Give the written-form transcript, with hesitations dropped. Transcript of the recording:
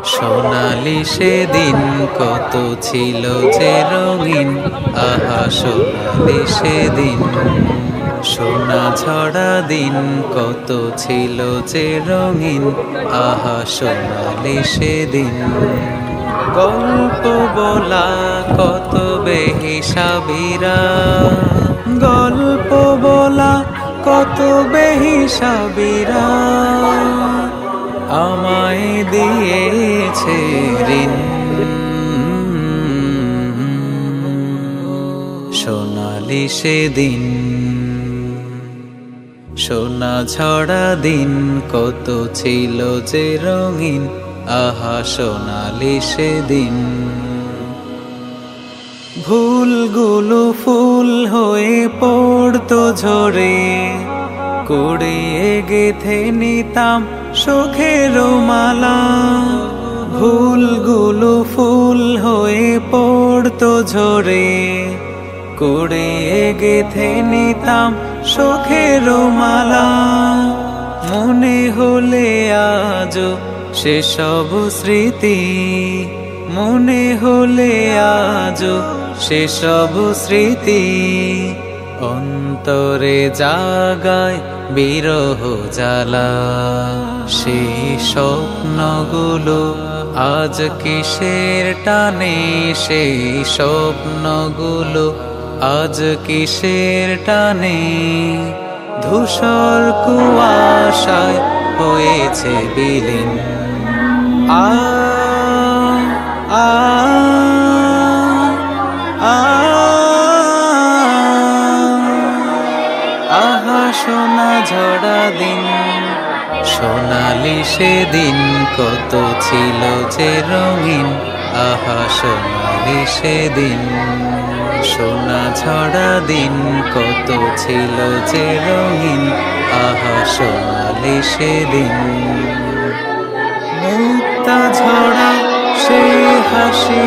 সোনালি সেদিন কত ছিল যে রঙিন, আহা সোনালি সেদিন। সোনা ঝরা দিন কত ছিল যে রঙিন, আহা সোনালি সেদিন। গল্প বলা কত বেহিসাবিরা, গল্প বলা কত বেহিসাবিরা আমায় দিয়েছে ঋণ। সোনালি সেদিন, সোনা ঝরা দিন কত ছিল যে রঙিন, আহা সোনালি সেদিন। ভুলগুলো ফুল হয়ে পড়তো ঝরে, কুড়িয়ে গেথে নিতাম সুখের মালা। ভুলগুলো ফুল হয়ে পড়তো ঝরে, কুড়িয়ে গেথে নিতাম সুখের মালা। মনে হলে আজও সেসব স্মৃতি, মনে হলে আজও সেসব স্মৃতি। অন্তরে জাগায় বিরহ জ্বালা, সেই স্বপ্নগুলো আজ কিসের টানে, সেই স্বপ্নগুলো আজ কিসের টানে। ধূসর কুয়াশায় হয়েছে বিলীন। আ আ আহা সোনা ঝরা দিন, সোনালি সেদিন কত ছিল যে রঙিন, আহা সোনালি সেদিন। সোনা ঝরা দিন কত ছিল যে রঙিন, আহা সোনালি সেদিন। মুক্তা ঝরা সে হাসি